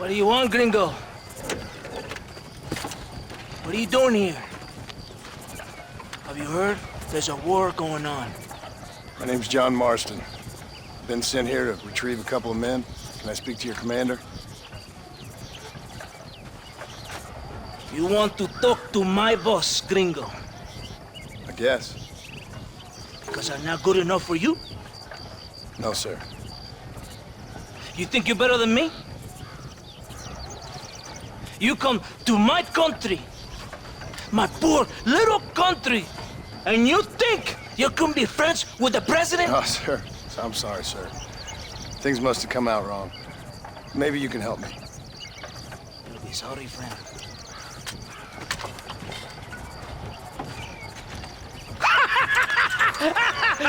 What do you want, gringo? What are you doing here? Have you heard? There's a war going on. My name's John Marston. Been sent here to retrieve a couple of men. Can I speak to your commander? You want to talk to my boss, gringo? I guess. Because I'm not good enough for you? No, sir. You think you're better than me? You come to my country, my poor little country, and you think you can be friends with the president? No, sir. I'm sorry, sir. Things must have come out wrong. Maybe you can help me. You'll be sorry, friend.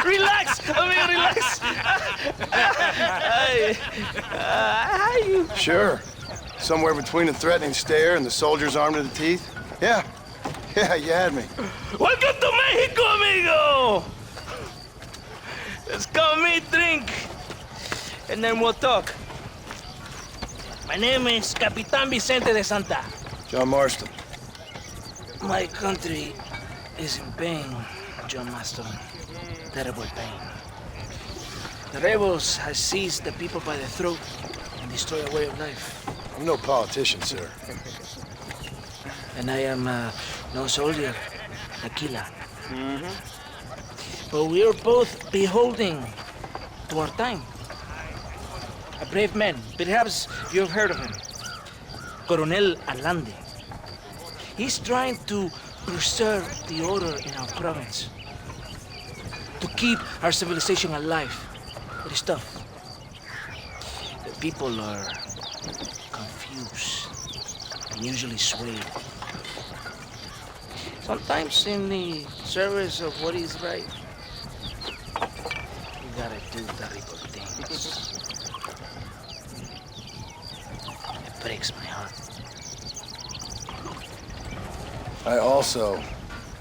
Relax! Relax! How you? Sure. Somewhere between a threatening stare and the soldiers armed to the teeth? Yeah. Yeah, you had me. Welcome to Mexico, amigo! Let's come meet, drink, and then we'll talk. My name is Capitan Vicente de Santa. John Marston. My country is in pain, John Marston. Terrible pain. The rebels have seized the people by the throat and destroyed a way of life. I'm no politician, sir. And I am no soldier, a killer. But we are both beholding to our time. A brave man, perhaps you've heard of him. Coronel Landon. He's trying to preserve the order in our province. To keep our civilization alive. It is tough. The people are confused and usually swayed. Sometimes in the service of what is right, you gotta do terrible things. It breaks my heart. I also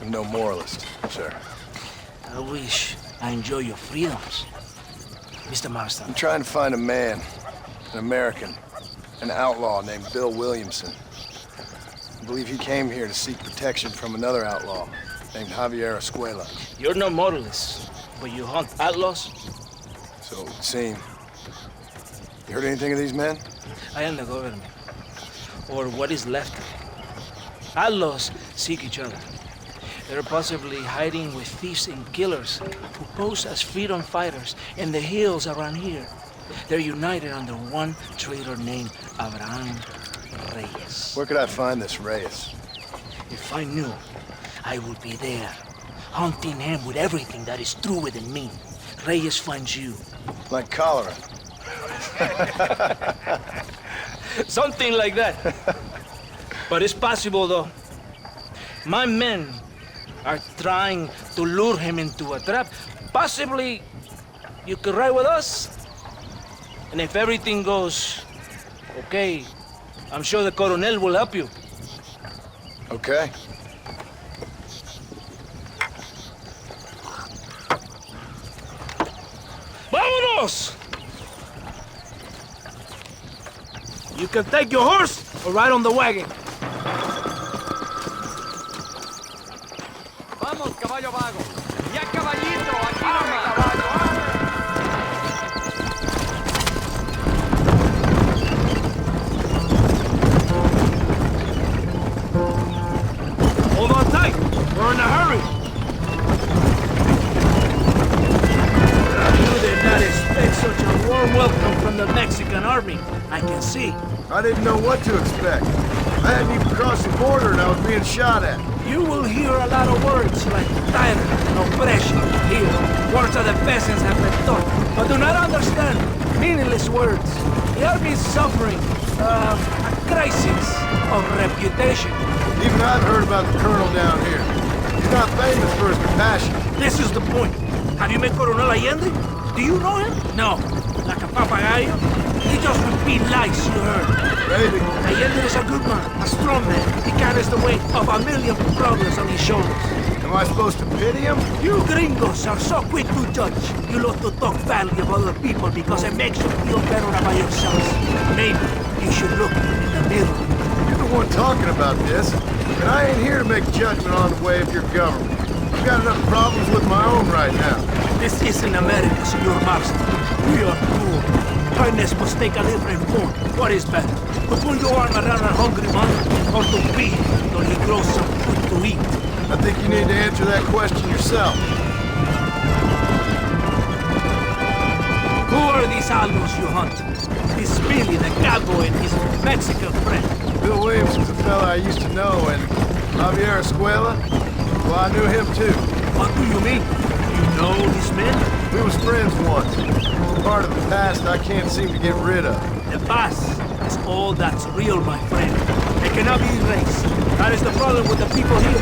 am no moralist, sir. I wish I enjoy your freedoms, Mr. Marston. I'm trying to find a man, an American, an outlaw named Bill Williamson. I believe he came here to seek protection from another outlaw named Javier Escuela. You're no moralist, but you hunt outlaws? So it would seem. You heard anything of these men? I am the government, or what is left of it. Outlaws seek each other. They're possibly hiding with thieves and killers who pose as freedom fighters in the hills around here. They're united under one traitor named Abraham Reyes. Where could I find this Reyes? If I knew, I would be there, hunting him with everything that is true within me. Reyes finds you. Like cholera. Something like that. But it's possible, though. My men are trying to lure him into a trap. Possibly, you could ride with us. And if everything goes okay, I'm sure the Coronel will help you. Okay. Vámonos! You can take your horse or ride on the wagon. Vamos, caballo vago. Ya, caballito, aquí nomás. Hold on tight. We're in a hurry. You did not expect such a warm welcome from the Mexican army. I can see. I didn't know what to expect. I hadn't even crossed the border and I was being shot at. You will hear a lot of words like tyrant and oppression here. Words that the peasants have been taught, but do not understand. Meaningless words. The army is suffering a crisis of reputation. Even I've heard about the colonel down here. He's not famous for his compassion. This is the point. Have you met Coronel Allende? Do you know him? No. Like a papagayo? He just repeats lies you heard. Maybe. Allende is a good man, a strong man. He carries the weight of 1,000,000 problems on his shoulders. Am Am I supposed to pity him? You gringos are so quick to judge. You love to talk badly of other people because it makes you feel better about yourselves. Maybe you should look in the mirror. You're the one talking about this, and I ain't here to make judgment on the way of your government. I've got enough problems with my own right now. This isn't America, Senor Marston. We are poor. Kindness must take a different form. What is better? To pull your arm around a hungry man, or to feed him till he grows some food to eat? I think you need to answer that question yourself. Who are these algos you hunt? This Billy, the cowboy, and his Mexican friend. Bill Williamson's a fella I used to know, and Javier Escuela? Well, I knew him too. What do you mean? You know these men? We was friends once. Part of the past I can't seem to get rid of. The past is all that's real, my friend. It cannot be erased. That is the problem with the people here.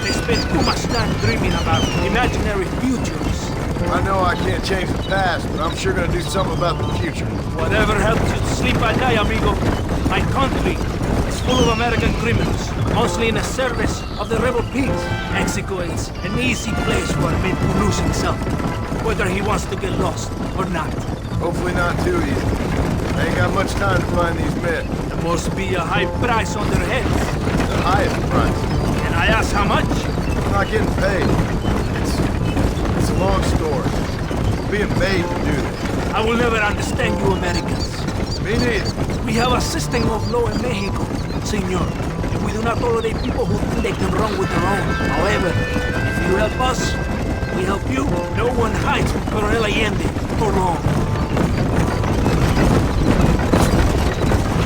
They spend too much time dreaming about imaginary futures. I know I can't change the past, but I'm sure gonna do something about the future. Whatever helps you sleep at night, amigo. My country is full of American criminals, mostly in the service of the rebel peace. Mexico is an easy place for a man to lose himself, whether he wants to get lost or not. Hopefully not too easy. I ain't got much time to find these men. There must be a high price on their heads. The highest price. And I ask how much? I'm not getting paid. It's a long story. I'm being made to do this. I will never understand you Americans. Me neither. We have a system of law in Mexico, senor. And we do not tolerate people who think they can run with their own. However, if you help us, we help you. No one hides from Colonel Allende for long.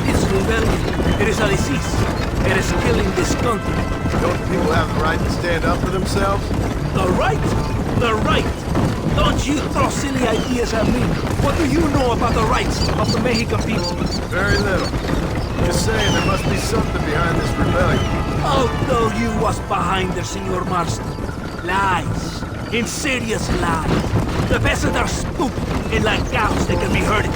This rebellion, it is a disease. It is killing this country. Don't people have the right to stand up for themselves? The right? The right! Don't you throw silly ideas at me. What do you know about the rights of the Mexican people? Very little. Just saying there must be something behind this rebellion. I'll tell you what's behind there, Senor Marston. Lies. Insidious lies. The peasants are stupid, and like cows, they can be herded.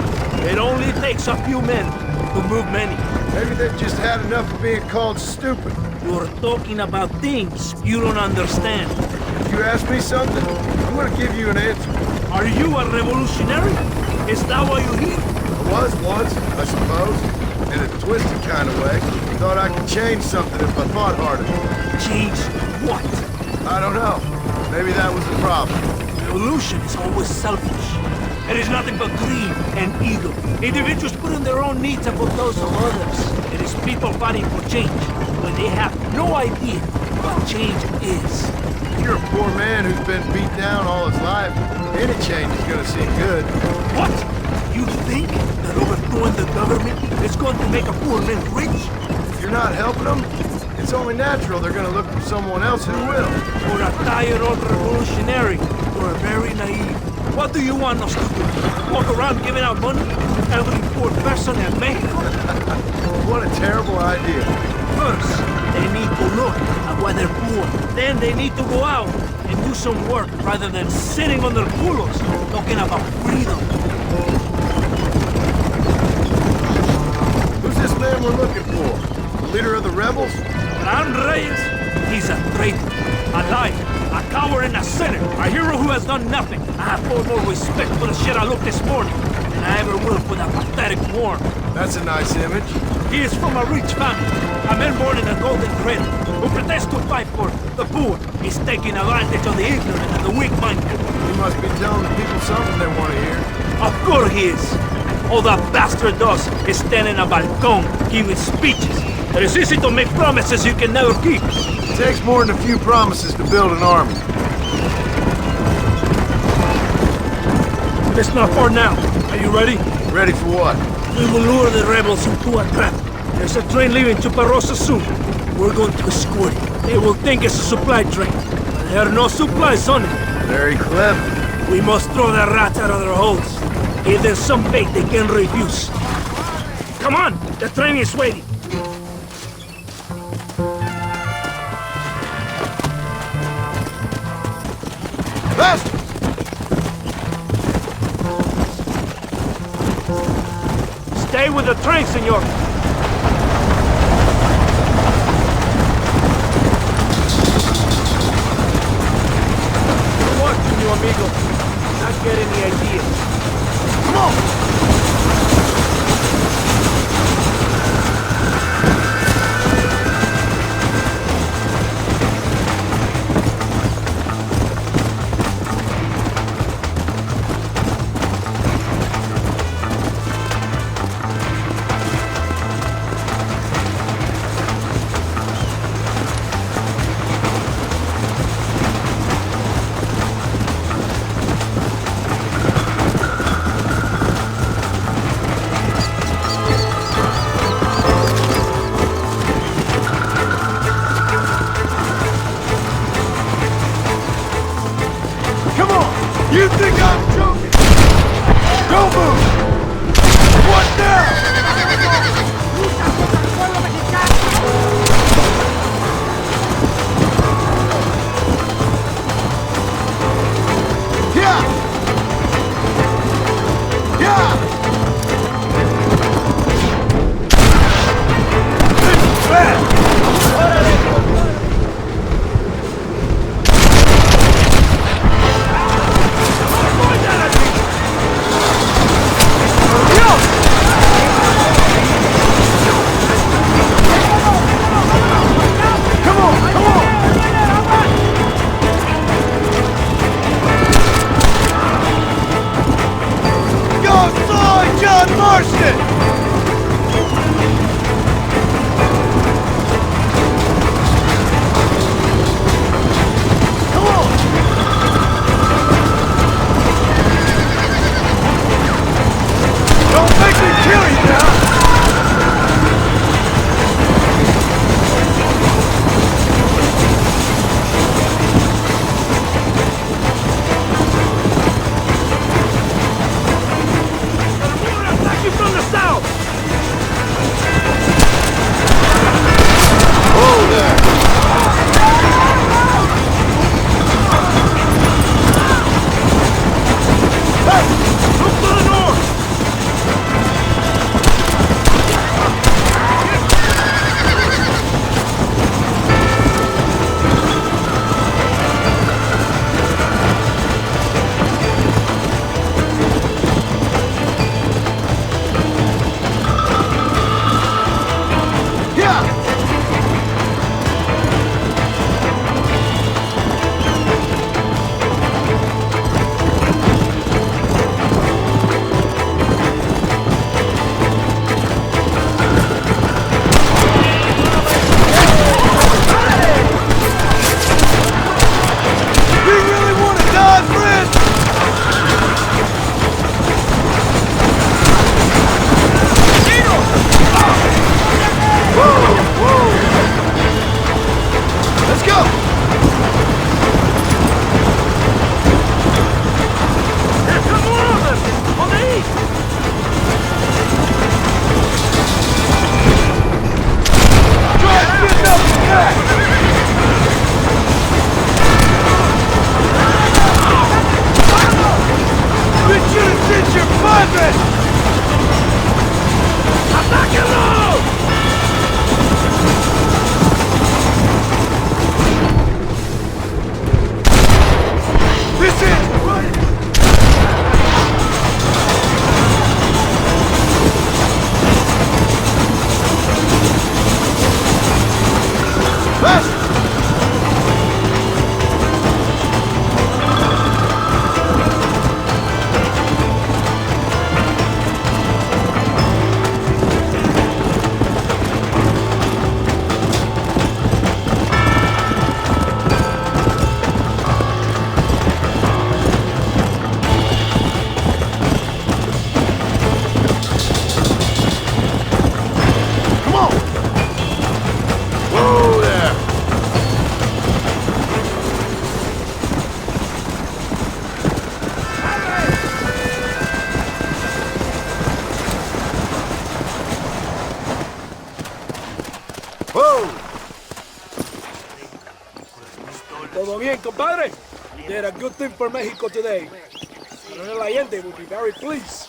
It only takes a few men to move many. Maybe they've just had enough of being called stupid. You're talking about things you don't understand. If you ask me something, I'm gonna give you an answer. Are you a revolutionary? Is that why you're here? I was once, I suppose. In a twisted kind of way. Thought I could change something if I thought harder. Change what? I don't know. Maybe that was the problem. Revolution is always selfish. It is nothing but greed and ego. Individuals putting their own needs above those of others. It is people fighting for change when they have no idea what change is. If you're a poor man who's been beat down all his life, any change is gonna seem good. What? You think that overthrowing the government is going to make a poor man rich? If you're not helping them, it's only natural they're gonna look for someone else who will. For a tired old revolutionary, you're very naive. What do you want us to do? Walk around giving out money to every poor person in Mexico? What a terrible idea. First, they need to look at why they're poor. Then they need to go out and do some work rather than sitting on their culos talking about freedom. Who's this man we're looking for? The leader of the rebels? Ran Reyes, he's a traitor, a liar, a coward and a sinner, a hero who has done nothing. I have far more respect for the shit I looked this morning than I ever will for that pathetic worm. That's a nice image. He is from a rich family, a man born in a golden cradle, who pretends to fight for the poor. He's taking advantage of the ignorant and the weak-minded. He must be telling the people something they want to hear. Of course he is. All that bastard does is stand in a balcony, giving speeches. It is easy to make promises you can never keep. It takes more than a few promises to build an army. It's not far now. Are you ready? Ready for what? We will lure the rebels into a trap. There's a train leaving Chuparosa soon. We're going to escort it. They will think it's a supply train, but there are no supplies on it. Very clever. We must throw the rats out of their holes. Give them some bait they can refuse. Come on! The train is waiting. Fast! Stay with the train, senor. amigo. Not getting the idea. Come on! Come on! You think I'm joking? Don't move! What now? Yeah! Yeah! This is bad! Come on! Come on! Go soy, John Marston! Come on! Don't make me kill you now! Attack you from the south! Whoa there! Hey! Look to the north! Yeah! You really want to die, friend? Whoa! Whoa! Let's go! There's some more of them! On the east! Try getting up the back! We should have sent your buzzing! ¡Atáquenlo! This is right! Faster! Come on! Whoa there! Whoa! Todo bien, compadre? You did a good thing for Mexico today. Colonel Allende will be very pleased.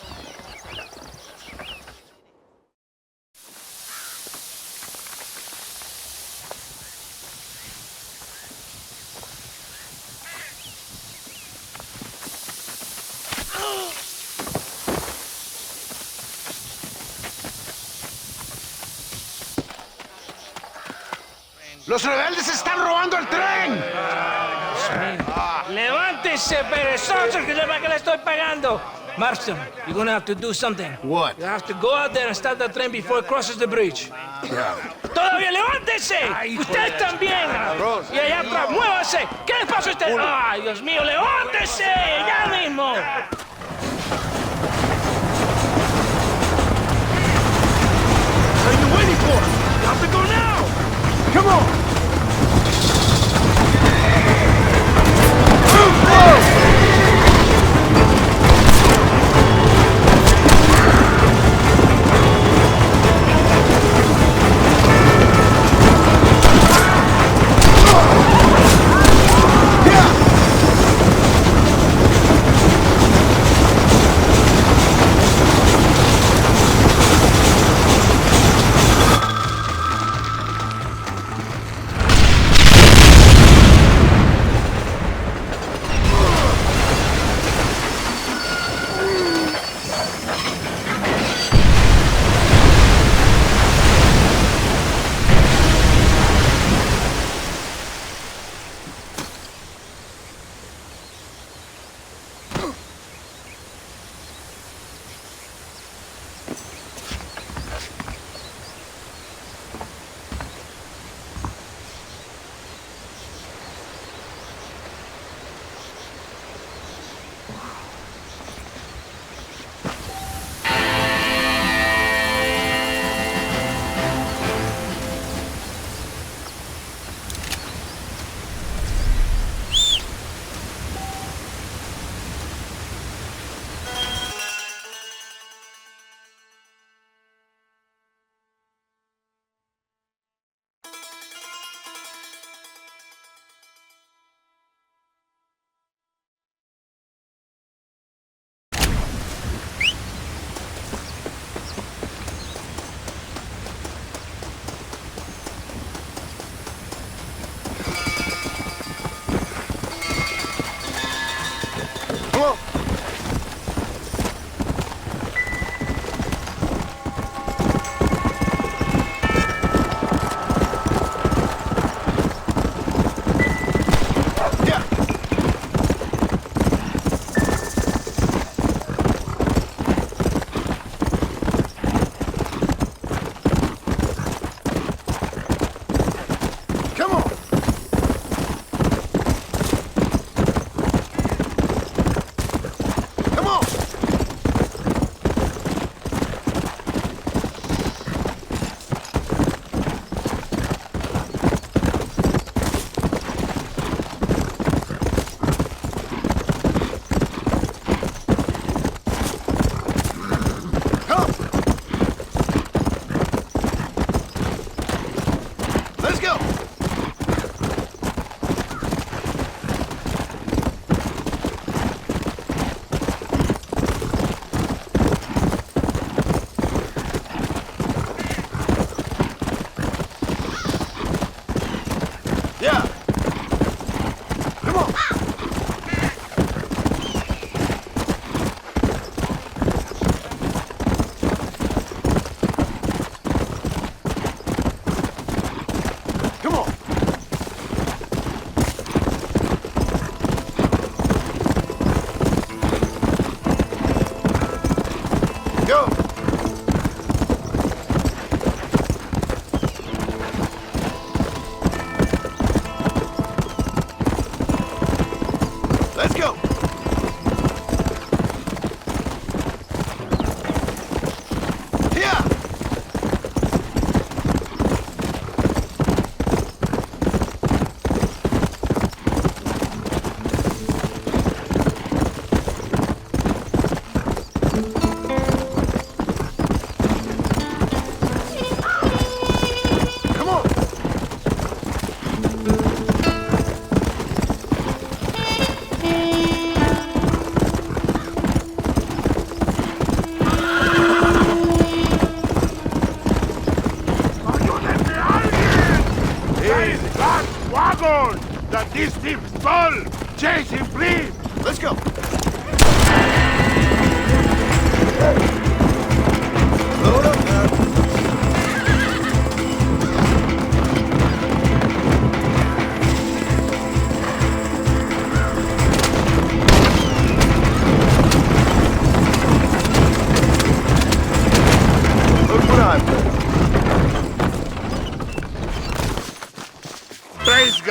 ¡Los rebeldes están robando el tren! Levántese, perezosos, que sepa que le estoy pagando. Marston, you're gonna have to do something. What? You have to go out there and stop the train before it crosses the bridge. Yeah. ¡Todavía levántese! ¡Usted también! Y allá atrás, muévase. ¿Qué le pasa a usted? ¡Ay, Dios mío, levántese! ¡Ya mismo! What are you waiting for? You have to go now! Come on!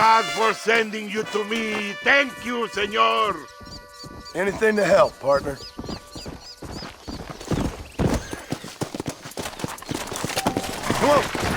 God for sending you to me. Thank you, senor. Anything to help, partner. Come on.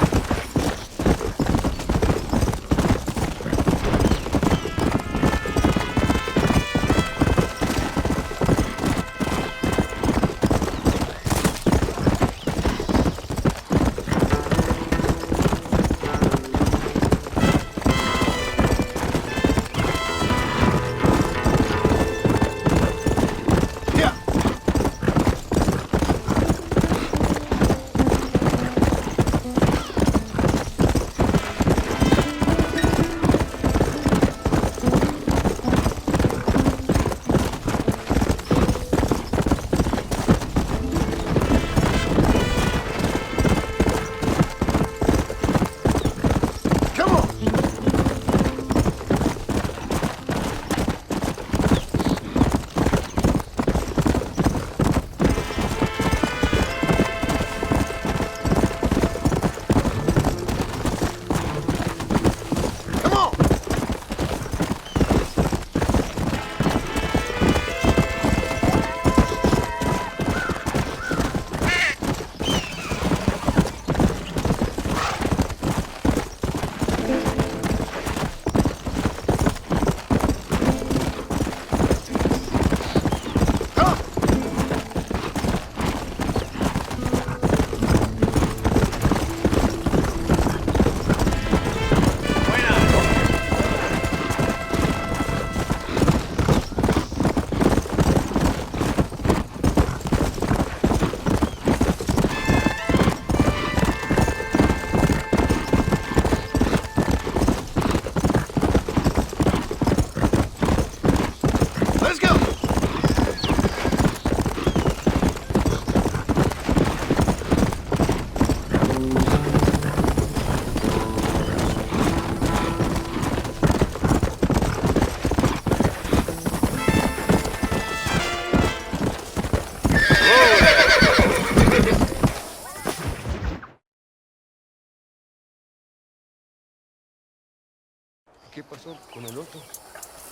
¿Qué pasó con el otro?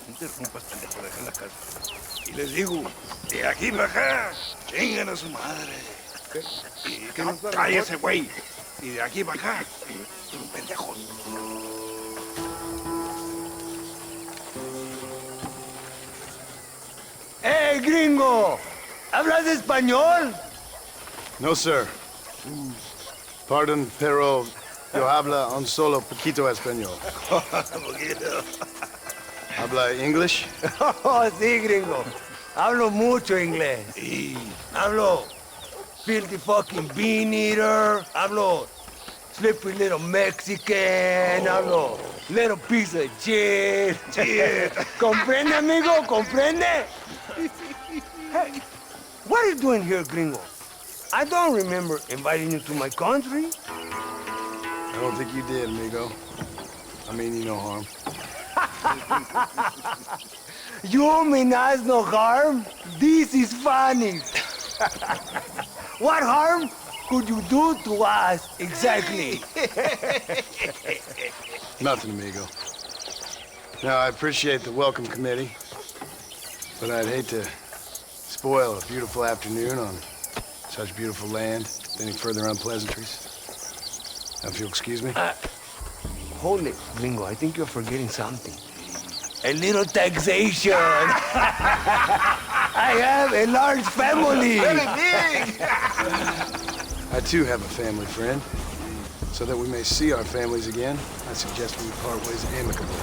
No interrumpas, pendejo, deja la casa. Y les digo, de aquí para acá, vengan a su madre. ¿Qué nos va a Cállese, güey. Y de aquí para acá, pendejos. ¡Hey, gringo! ¿Hablas español? No, sir. Pardon, pero yo habla un solo poquito español. ¿Habla English? Oh, sí, gringo. Hablo mucho inglés. Y Hablo filthy fucking bean eater. Hablo slippery little Mexican. Hablo little piece of shit. ¿Comprende, amigo? ¿Comprende? Hey, what are you doing here, gringo? I don't remember inviting you to my country. I don't think you did, amigo. I mean you no harm. You mean us no harm? This is funny. What harm could you do to us exactly? Nothing, amigo. Now, I appreciate the welcome committee, but I'd hate to spoil a beautiful afternoon on such beautiful land with any further unpleasantries. Now, if you'll excuse me. Hold it, gringo. I think you're forgetting something. A little taxation. I have a large family. Very big! I too have a family friend. So that we may see our families again, I suggest we part ways amicably.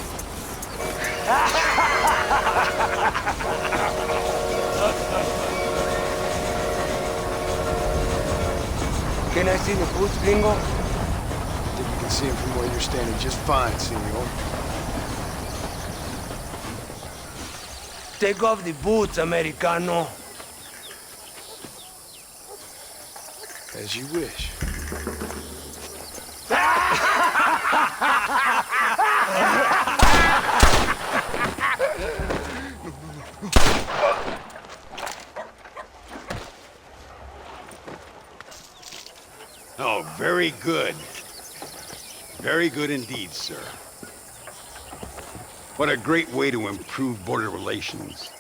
Can I see the boots, gringo? I think you can see them from where you're standing just fine, senor. Take off the boots, Americano. As you wish. oh, very good. Very good indeed, sir. What a great way to improve border relations.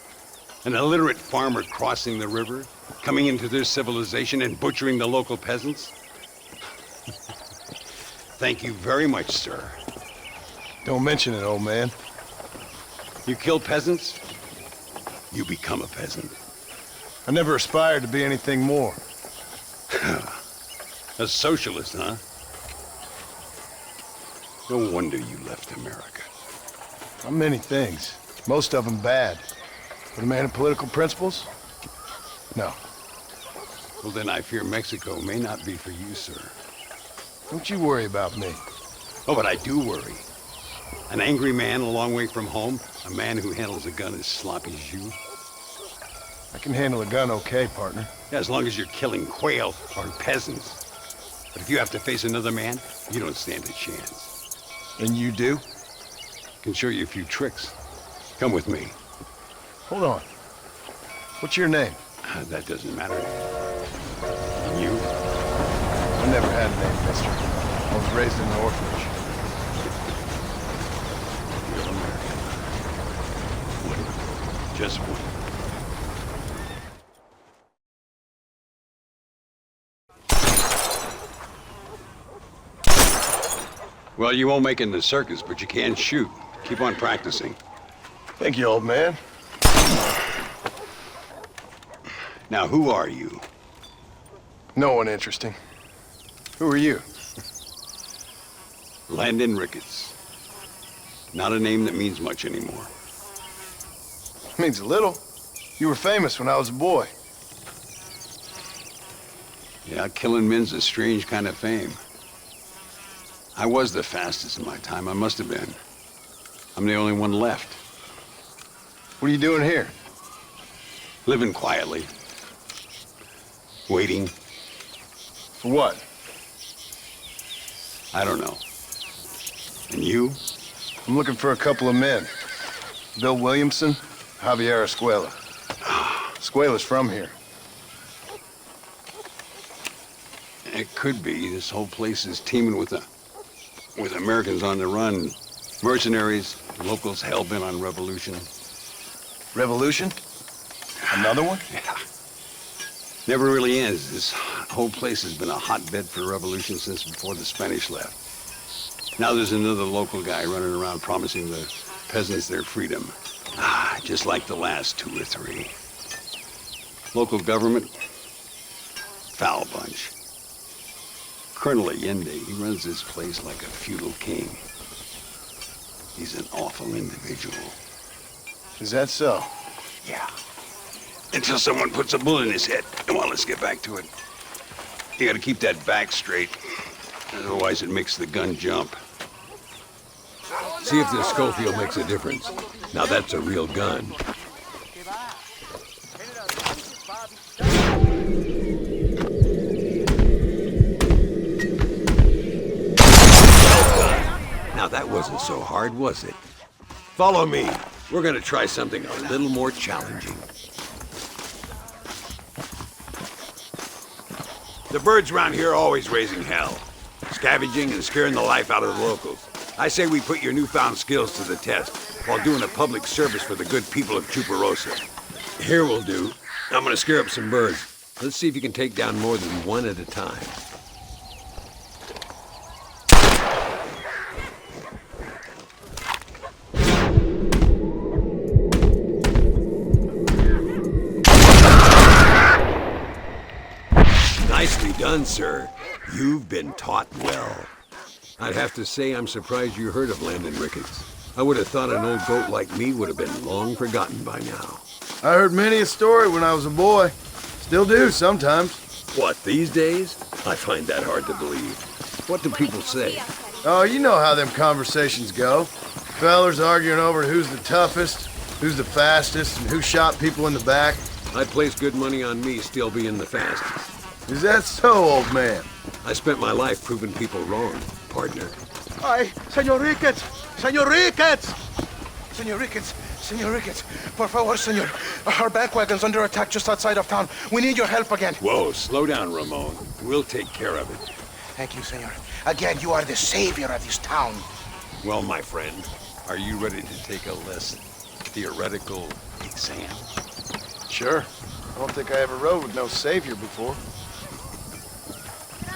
An illiterate farmer crossing the river, coming into their civilization and butchering the local peasants? Thank you very much, sir. Don't mention it, old man. You kill peasants, you become a peasant. I never aspired to be anything more. A socialist, huh? No wonder you left America. I'm many things. Most of them bad. But a man of political principles? No. Well, then I fear Mexico may not be for you, sir. Don't you worry about me. Oh, but I do worry. An angry man a long way from home, a man who handles a gun as sloppy as you. I can handle a gun okay, partner. Yeah, as long as you're killing quail or peasants. But if you have to face another man, you don't stand a chance. And you do? Can show you a few tricks. Come with me. Hold on. What's your name? That doesn't matter. And you? I never had a name, mister. I was raised in an orphanage. Real American. One. Just one. Well, you won't make it in the circus, but you can shoot. Keep on practicing. Thank you, old man. Now, who are you? No one interesting. Who are you? Landon Ricketts. Not a name that means much anymore. Means a little. You were famous when I was a boy. Yeah, killing men's a strange kind of fame. I was the fastest in my time. I must have been. I'm the only one left. What are you doing here? Living quietly. Waiting. For what? I don't know. And you? I'm looking for a couple of men. Bill Williamson, Javier Escuela. Escuela's from here. It could be. This whole place is teeming with Americans on the run. Mercenaries, locals hell-bent on revolution. Revolution? Another one? Yeah. Never really ends. This whole place has been a hotbed for revolution since before the Spanish left. Now there's another local guy running around promising the peasants their freedom. Just like the last 2 or 3. Local government, foul bunch. Colonel Allende, he runs this place like a feudal king. He's an awful individual. Is that so? Yeah. Until someone puts a bullet in his head. Come on, let's get back to it. You gotta keep that back straight. Otherwise it makes the gun jump. See if this Schofield makes a difference. Now that's a real gun. Now that wasn't so hard, was it? Follow me. We're gonna try something a little more challenging. The birds around here are always raising hell. Scavenging and scaring the life out of the locals. I say we put your newfound skills to the test while doing a public service for the good people of Chuparosa. Here will do. I'm gonna scare up some birds. Let's see if you can take down more than one at a time. Nicely done, sir. You've been taught well. I'd have to say I'm surprised you heard of Landon Ricketts. I would have thought an old goat like me would have been long forgotten by now. I heard many a story when I was a boy. Still do sometimes. What, these days? I find that hard to believe. What do people say? Oh, you know how them conversations go. Fellers arguing over who's the toughest, who's the fastest, and who shot people in the back. I'd place good money on me still being the fastest. Is that so, old man? I spent my life proving people wrong, partner. Ay, Señor Ricketts! Señor Ricketts! Señor Ricketts! Señor Ricketts! Por favor, señor. Our back wagon's under attack just outside of town. We need your help again. Whoa, slow down, Ramon. We'll take care of it. Thank you, señor. Again, you are the savior of this town. Well, my friend, Are you ready to take a lesson? Theoretical exam? Sure. I don't think I ever rode with no savior before.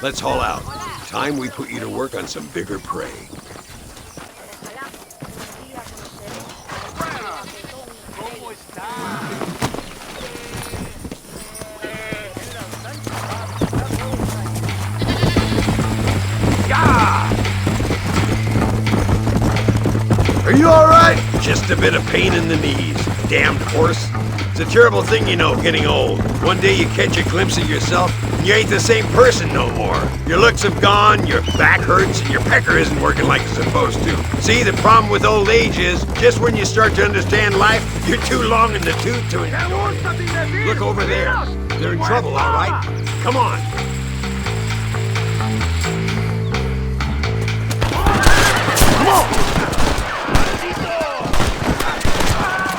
Let's haul out. Time we put you to work on some bigger prey. Are you all right? Just a bit of pain in the knees. Damned horse. It's a terrible thing, you know, getting old. One day you catch a glimpse of yourself, and you ain't the same person no more. Your looks have gone, your back hurts, and your pecker isn't working like it's supposed to. See, the problem with old age is, just when you start to understand life, you're too long in the tooth to enjoy it. Look over there. They're in trouble, all right? Come on. Come on!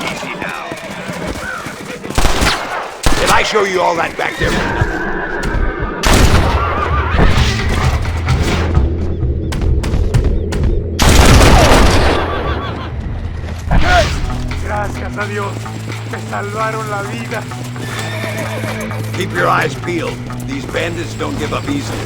Easy now. Did I show you all that back there? Gracias a Dios. Me salvaron la vida. Keep your eyes peeled. These bandits don't give up easily.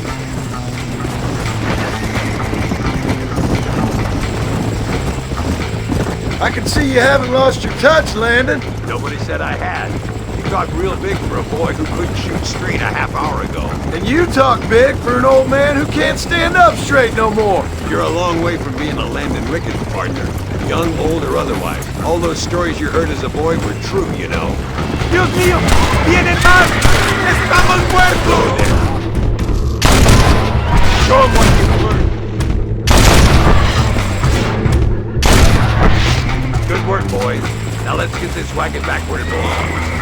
I can see you haven't lost your touch, Landon. Nobody said I had. You talk real big for a boy who couldn't shoot straight a half hour ago. And you talk big for an old man who can't stand up straight no more. You're a long way from being a Landon Ricketts partner. Young, old, or otherwise. All those stories you heard as a boy were true, you know. Dios mío, vienen más. Estamos muertos. Show 'em what you learned. Good work, boys. Now let's get this wagon back where it belongs.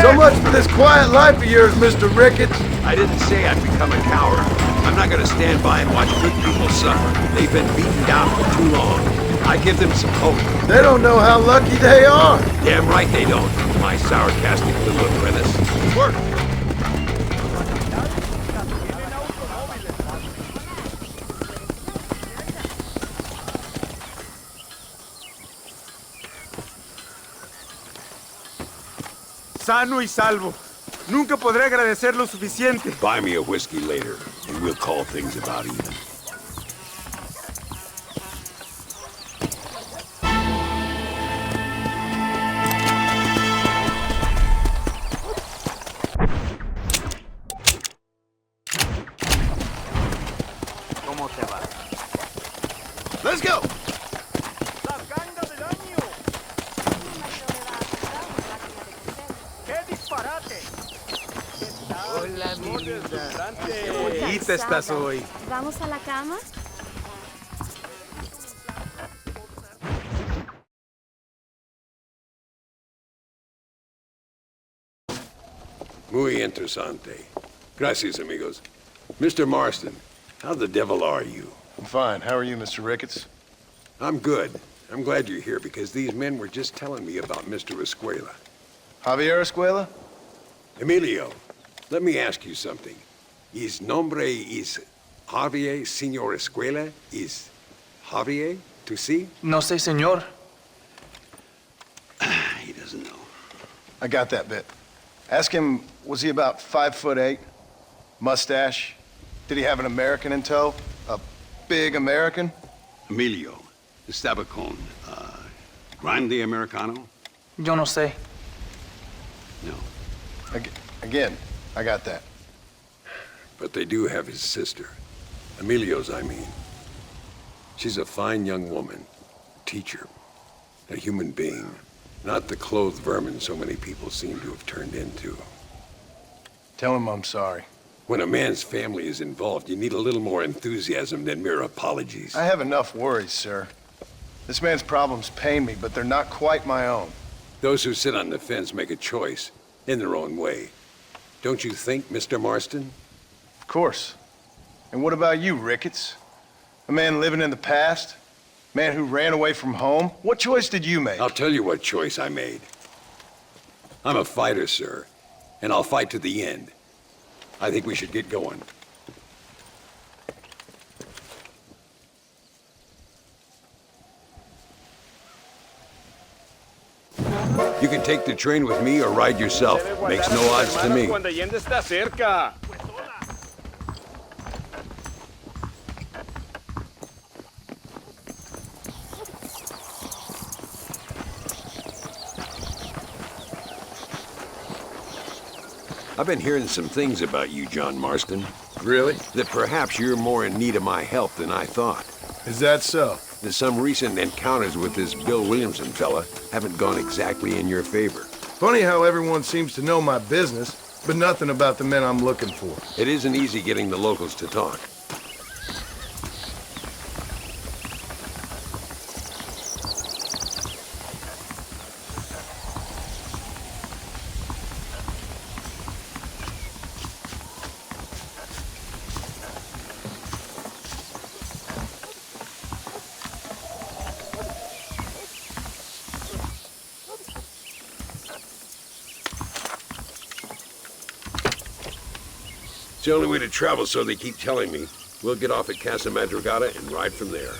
So much for this quiet life of yours, Mr. Ricketts. I didn't say I'd become a coward. I'm not gonna stand by and watch good people suffer. They've been beaten down for too long. I give them some hope. They don't know how lucky they are. Damn right they don't. My sarcastic little apprentice. Work! Sano y salvo. Nunca podré agradecer lo suficiente. Buy me a whiskey later, and we'll call things about even. Let's go. La ganga del año. ¡Qué disparate! Hola, mi linda. Qué bonita estás hoy. ¿Vamos a la cama? Muy interesante. Gracias, amigos. Mr. Marston, how the devil are you? I'm fine. How are you, Mr. Ricketts? I'm good. I'm glad you're here because these men were just telling me about Mr. Escuela. Javier Escuela? Emilio, let me ask you something. His nombre is Javier Señor Escuela? Is Javier to see? No sé, señor. He doesn't know. I got that bit. Ask him, was he about 5'8"? Mustache? Did he have an American in tow? A big American? Emilio, estaba con, Grande Americano? Yo no sé. No. Again, I got that. But they do have his sister. Emilio's, I mean. She's a fine young woman. Teacher. A human being. Not the clothed vermin so many people seem to have turned into. Tell him I'm sorry. When a man's family is involved, you need a little more enthusiasm than mere apologies. I have enough worries, sir. This man's problems pain me, but they're not quite my own. Those who sit on the fence make a choice, in their own way. Don't you think, Mr. Marston? Of course. And what about you, Ricketts? A man living in the past? Man who ran away from home? What choice did you make? I'll tell you what choice I made. I'm a fighter, sir, and I'll fight to the end. I think we should get going. can take the train with me or ride yourself. Makes no odds to me. Cuando Allende está cerca. I've been hearing some things about you, John Marston. Really? That perhaps you're more in need of my help than I thought. Is that so? That some recent encounters with this Bill Williamson fella haven't gone exactly in your favor. Funny how everyone seems to know my business, but nothing about the men I'm looking for. It isn't easy getting the locals to talk. It's the only way to travel, so they keep telling me. We'll get off at Casa Madrugada and ride from there.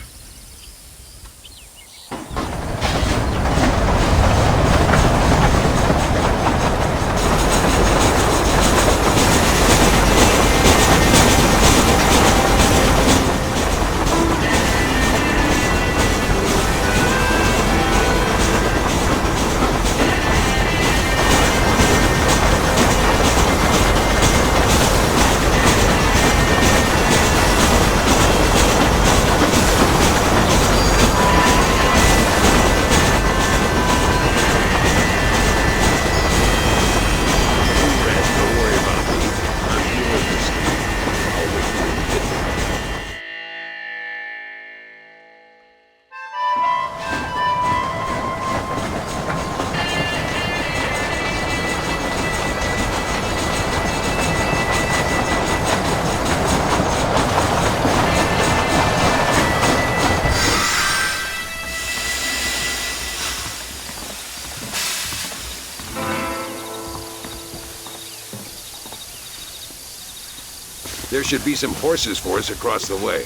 There should be some horses for us across the way.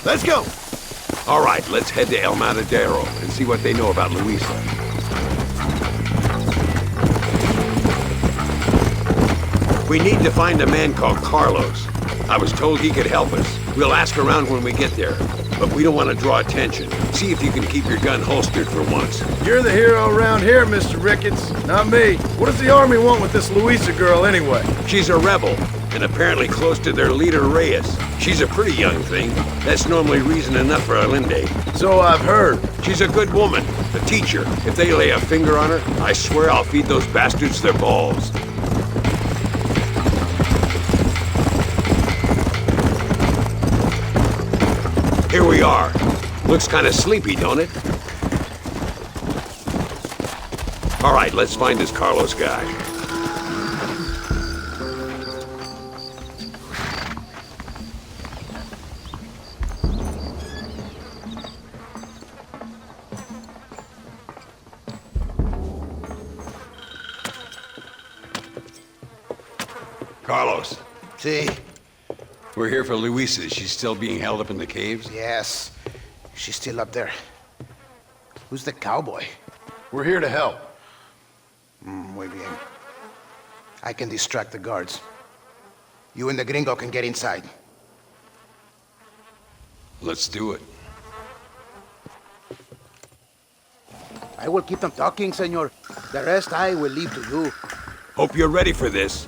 Let's go! All right, let's head to El Matadero and see what they know about Luisa. We need to find a man called Carlos. I was told he could help us. We'll ask around when we get there, but we don't want to draw attention. See if you can keep your gun holstered for once. You're the hero around here, Mr. Ricketts, not me. What does the army want with this Luisa girl anyway? She's a rebel, and apparently close to their leader, Reyes. She's a pretty young thing. That's normally reason enough for Allende. So I've heard. She's a good woman, a teacher. If they lay a finger on her, I swear I'll feed those bastards their balls. Here we are. Looks kind of sleepy, don't it? All right, let's find this Carlos guy. Carlos. See? We're here for Luisa. She's still being held up in the caves? Yes. She's still up there. Who's the cowboy? We're here to help. Muy bien. I can distract the guards. You and the gringo can get inside. Let's do it. I will keep them talking, senor. The rest I will leave to you. Hope you're ready for this.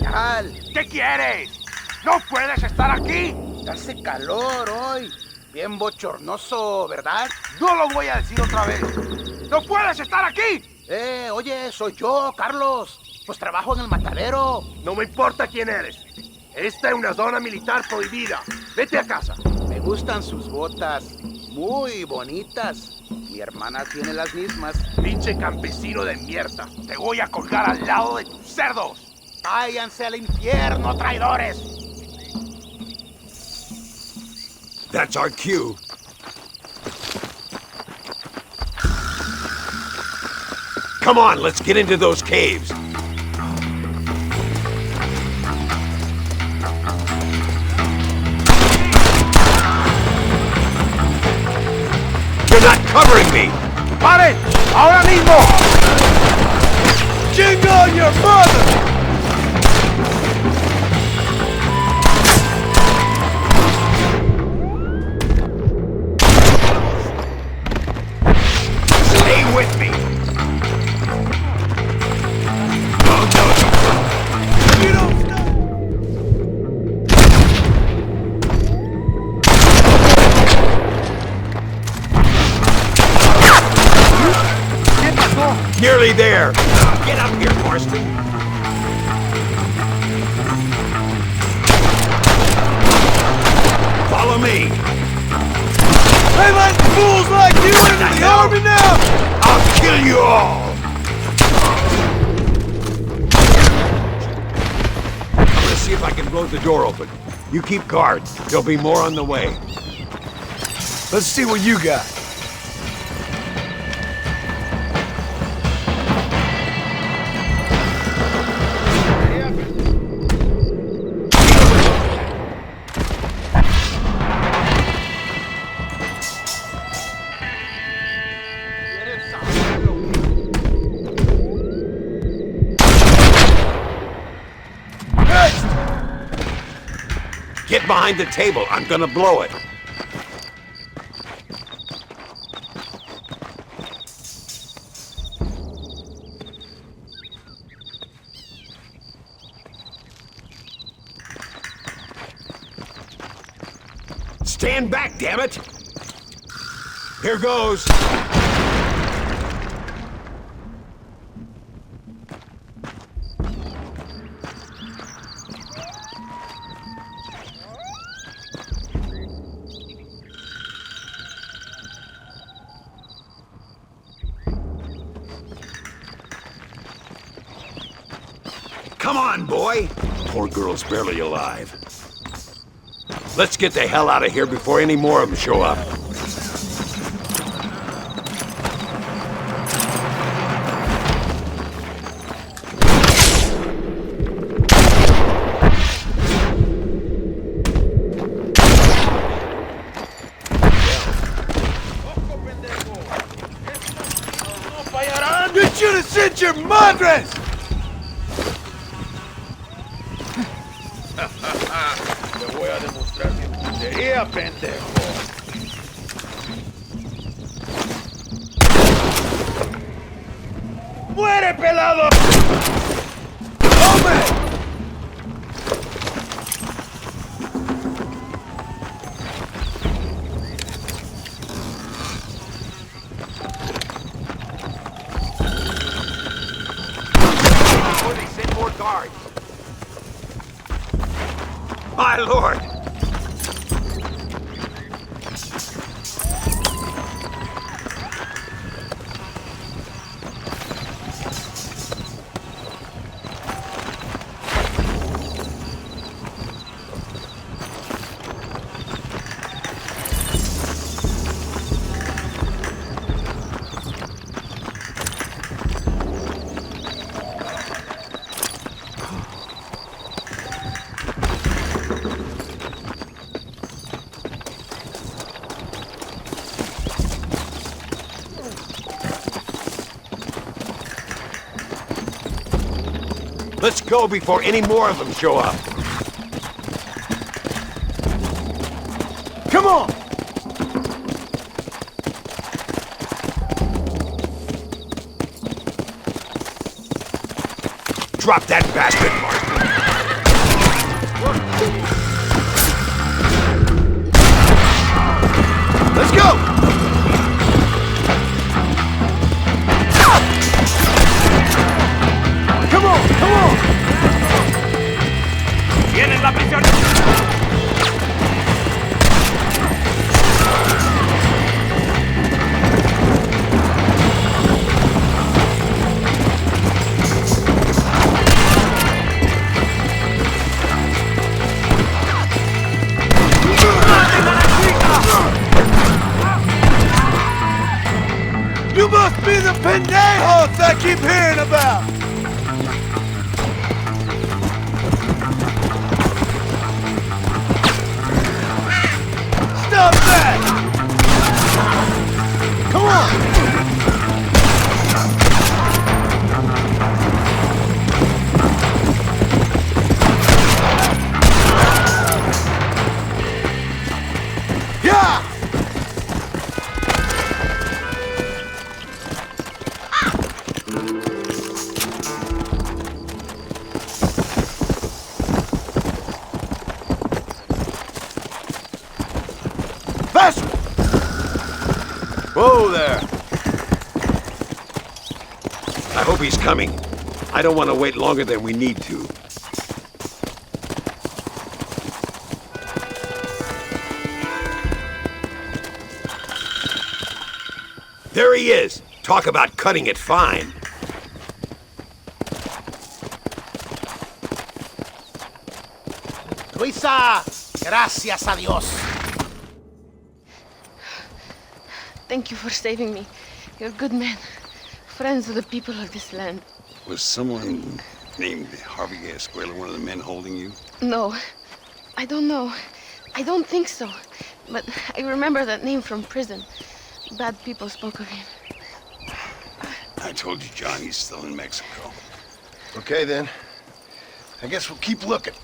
carnal. ¿Qué quieres? ¡No puedes estar aquí! Hace calor hoy. Bien bochornoso, ¿verdad? No lo voy a decir otra vez. ¡No puedes estar aquí! Oye, soy yo, Carlos. Pues trabajo en el matadero. No me importa quién eres. Esta es una zona militar prohibida. Vete a casa. Me gustan sus botas. Muy bonitas. Mi hermana tiene las mismas. Pinche campesino de mierda. Te voy a colgar al lado de tus cerdos. Váyanse al infierno, traidores. That's our cue. Come on, let's get into those caves. You're not covering me! ¡Paren! ¡Ahora mismo! Jingle your mother! Stay with me! Oh, no. You don't stop! Nearly there! Get up here, Marston! Follow me! They let fools like you into the army now! I'll kill you all! I'm gonna see if I can blow the door open. You keep guard. There'll be more on the way. Let's see what you got. Get behind the table. I'm gonna blow it. Stand back, damn it! Here goes. Come on, boy! Poor girl's barely alive. Let's get the hell out of here before any more of them show up. You should have sent your madres! Te voy a demostrar mi puntería, pendejo. ¡Muere, pelado! ¡Hombre! Before they send more guards. My lord! Let's go before any more of them show up. Come on! Drop that bastard, Martin. pendejos I keep hearing about! Stop that! Come on! Yeah! Faster! Whoa there! I hope he's coming. I don't want to wait longer than we need to. There he is! Talk about cutting it fine. Luisa, gracias a Dios. Thank you for saving me. You're good men. Friends of the people of this land. Was someone named Harvey Escuela one of the men holding you? No, I don't know. I don't think so. But I remember that name from prison. Bad people spoke of him. I told you, John, he's still in Mexico. Okay, then. I guess we'll keep looking.